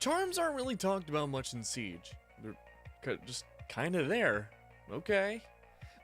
Charms aren't really talked about much in Siege. They're just kinda there. Okay.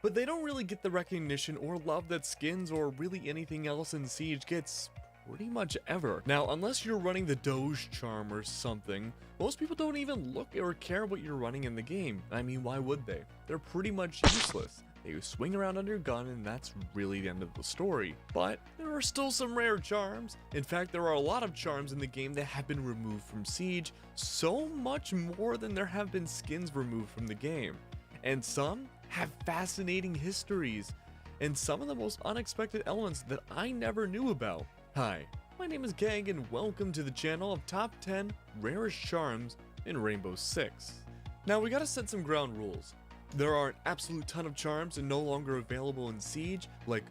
But they don't really get the recognition or love that skins or really anything else in Siege gets pretty much ever. Now, unless you're running the Doge charm or something, most people don't even look or care what you're running in the game. I mean, why would they? They're pretty much useless. They swing around under your gun and that's really the end of the story. But there are still some rare charms. In fact, there are a lot of charms in the game that have been removed from Siege, so much more than there have been skins removed from the game. And some have fascinating histories, and some of the most unexpected elements that I never knew about. Hi, my name is Keg and welcome to the channel of Top 10 Rarest Charms in Rainbow Six. Now we gotta set some ground rules. There are an absolute ton of charms and no longer available in Siege, like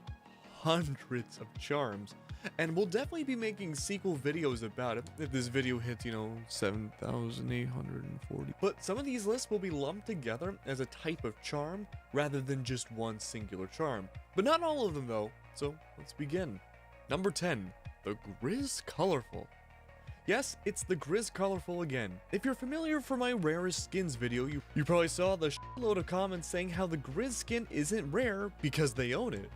hundreds of charms. And we'll definitely be making sequel videos about it if this video hits, 7,840. But some of these lists will be lumped together as a type of charm rather than just one singular charm. But not all of them though, so let's begin. Number 10, the Grizz Colorful. Yes, it's the Grizz Colorful again. If you're familiar for my Rarest Skins video, you probably saw the shitload of comments saying how the Grizz skin isn't rare because they own it.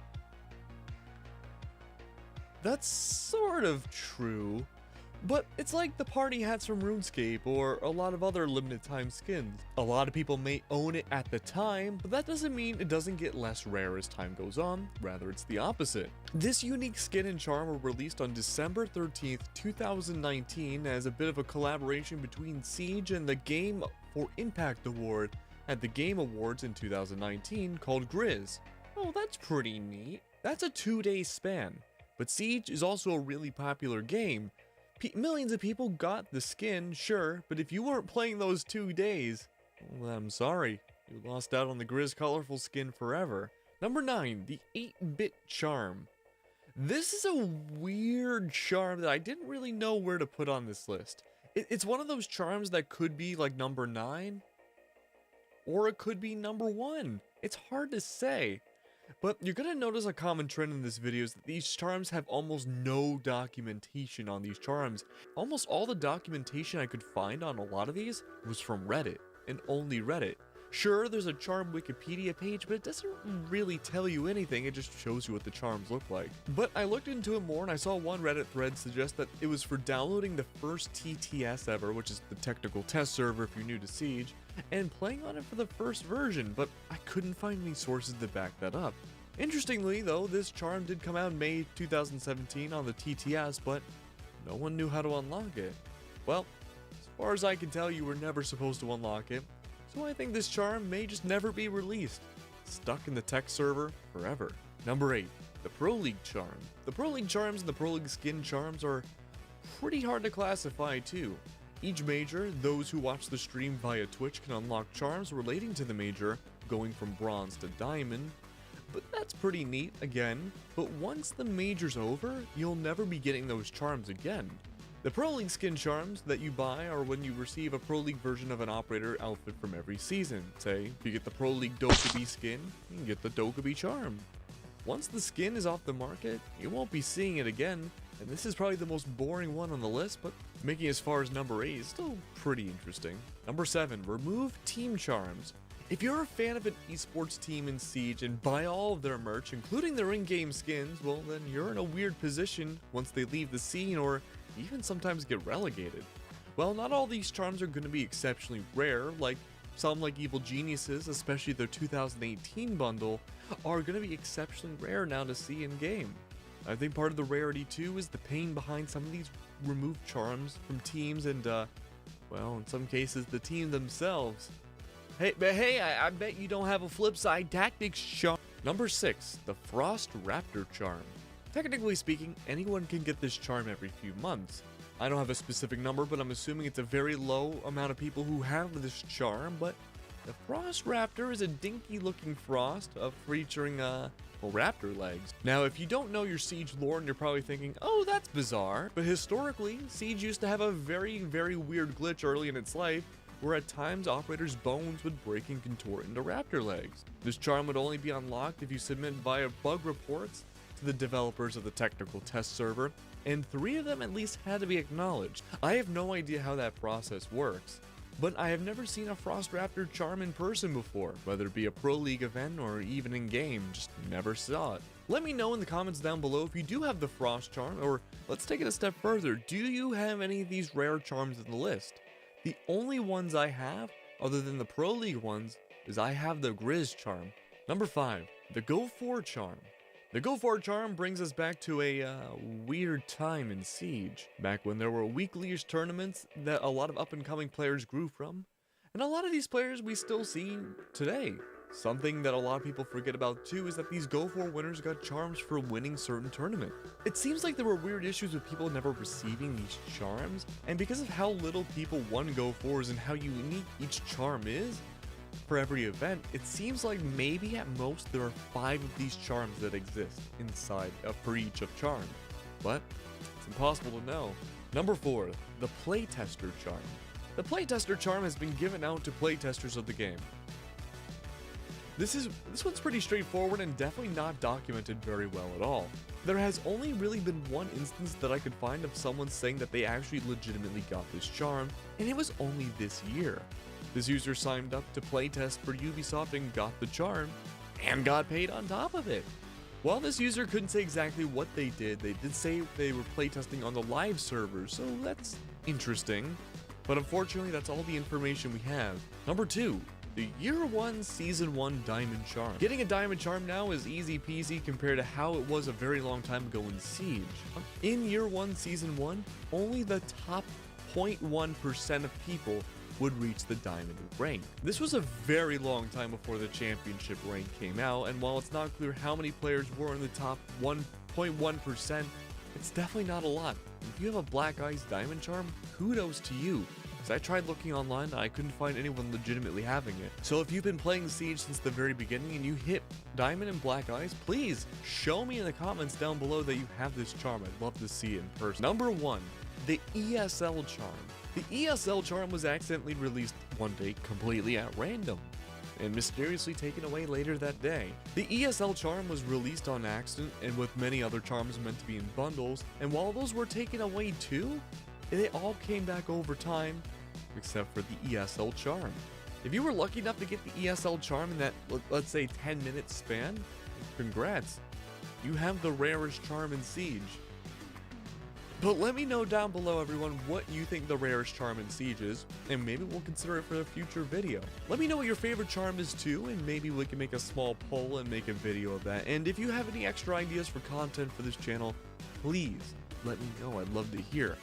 That's sort of true, but it's like the party hats from RuneScape or a lot of other limited time skins. A lot of people may own it at the time, but that doesn't mean it doesn't get less rare as time goes on, rather it's the opposite. This unique skin and charm were released on December 13th, 2019 as a bit of a collaboration between Siege and the Game for Impact Award at the Game Awards in 2019 called Grizz. Oh, that's pretty neat. That's a 2-day span. But Siege is also a really popular game. Millions of people got the skin, sure, but if you weren't playing those 2 days, well, I'm sorry, you lost out on the Grizz Colorful skin forever. Number 9, the 8-bit charm. This is a weird charm that I didn't really know where to put on this list. It's one of those charms that could be like number 9, or it could be number 1. It's hard to say. But you're gonna notice a common trend in this video is that these charms have almost no documentation on these charms. Almost all the documentation I could find on a lot of these was from Reddit, and only Reddit. Sure, there's a charm Wikipedia page, but it doesn't really tell you anything, it just shows you what the charms look like. But I looked into it more and I saw one Reddit thread suggest that it was for downloading the first TTS ever, which is the technical test server if you're new to Siege, and playing on it for the first version, but I couldn't find any sources to back that up. Interestingly though, this charm did come out in May 2017 on the TTS, but no one knew how to unlock it. Well, as far as I can tell, you were never supposed to unlock it, so I think this charm may just never be released. Stuck in the tech server forever. Number 8, the Pro League charm. The Pro League charms and the Pro League skin charms are pretty hard to classify too. Each major, those who watch the stream via Twitch can unlock charms relating to the major, going from bronze to diamond. But that's pretty neat again, but once the major's over, you'll never be getting those charms again. The Pro League skin charms that you buy are when you receive a Pro League version of an operator outfit from every season. Say, if you get the Pro League Dokkaebi skin, you can get the Dokkaebi charm. Once the skin is off the market, you won't be seeing it again, and this is probably the most boring one on the list, but making as far as number 8 is still pretty interesting. Number 7, remove team charms. If you're a fan of an esports team in Siege and buy all of their merch, including their in-game skins, well then you're in a weird position once they leave the scene or even sometimes get relegated. Well, not all these charms are going to be exceptionally rare, like some like Evil Geniuses, especially their 2018 bundle, are going to be exceptionally rare now to see in game. I think part of the rarity too is the pain behind some of these removed charms from teams and well, in some cases the team themselves. Hey, I bet you don't have a flip side tactics charm. Number 6, the Frost Raptor charm. Technically speaking, anyone can get this charm every few months. I don't have a specific number, but I'm assuming it's a very low amount of people who have this charm, but the Frost Raptor is a dinky looking frost featuring raptor legs. Now, if you don't know your Siege lore and you're probably thinking, oh, that's bizarre, but historically, Siege used to have a very, very weird glitch early in its life, where at times operators' bones would break and contort into raptor legs. This charm would only be unlocked if you submit via bug reports, to the developers of the technical test server, and 3 of them at least had to be acknowledged. I have no idea how that process works, but I have never seen a Frost Raptor charm in person before, whether it be a Pro League event or even in game, just never saw it. Let me know in the comments down below if you do have the Frost charm, or let's take it a step further, do you have any of these rare charms in the list? The only ones I have, other than the Pro League ones, is I have the Grizz charm. Number 5, the Go 4 charm. The Go 4 charm brings us back to a weird time in Siege, back when there were weekly-ish tournaments that a lot of up-and-coming players grew from, and a lot of these players we still see today. Something that a lot of people forget about too is that these Go 4 winners got charms for winning certain tournaments. It seems like there were weird issues with people never receiving these charms, and because of how little people won Go 4s and how unique each charm is for every event, it seems like maybe at most there are 5 of these charms that exist inside for each of charm, but it's impossible to know. Number 4, the Playtester charm. The Playtester charm has been given out to playtesters of the game. This one's pretty straightforward and definitely not documented very well at all. There has only really been one instance that I could find of someone saying that they actually legitimately got this charm, and it was only this year. This user signed up to playtest for Ubisoft and got the charm, and got paid on top of it. While this user couldn't say exactly what they did say they were playtesting on the live server, so that's interesting. But unfortunately, that's all the information we have. Number 2. The Year 1 Season 1 Diamond Charm. Getting a Diamond Charm now is easy peasy compared to how it was a very long time ago in Siege. In Year 1 Season 1, only the top 0.1% of people would reach the Diamond rank. This was a very long time before the championship rank came out, and while it's not clear how many players were in the top 1.1%, it's definitely not a lot. If you have a Black Ice Diamond Charm, kudos to you. I tried looking online and I couldn't find anyone legitimately having it. So if you've been playing Siege since the very beginning and you hit Diamond and Black Ice, please show me in the comments down below that you have this charm. I'd love to see it in person. Number 1, the ESL charm. The ESL charm was accidentally released one day completely at random and mysteriously taken away later that day. The ESL charm was released on accident and with many other charms meant to be in bundles, and while those were taken away too, they all came back over time, except for the ESL charm. If you were lucky enough to get the ESL charm in that, let's say, 10-minute span, congrats. You have the rarest charm in Siege. But let me know down below, everyone, what you think the rarest charm in Siege is, and maybe we'll consider it for a future video. Let me know what your favorite charm is too, and maybe we can make a small poll and make a video of that. And if you have any extra ideas for content for this channel, please let me know. I'd love to hear.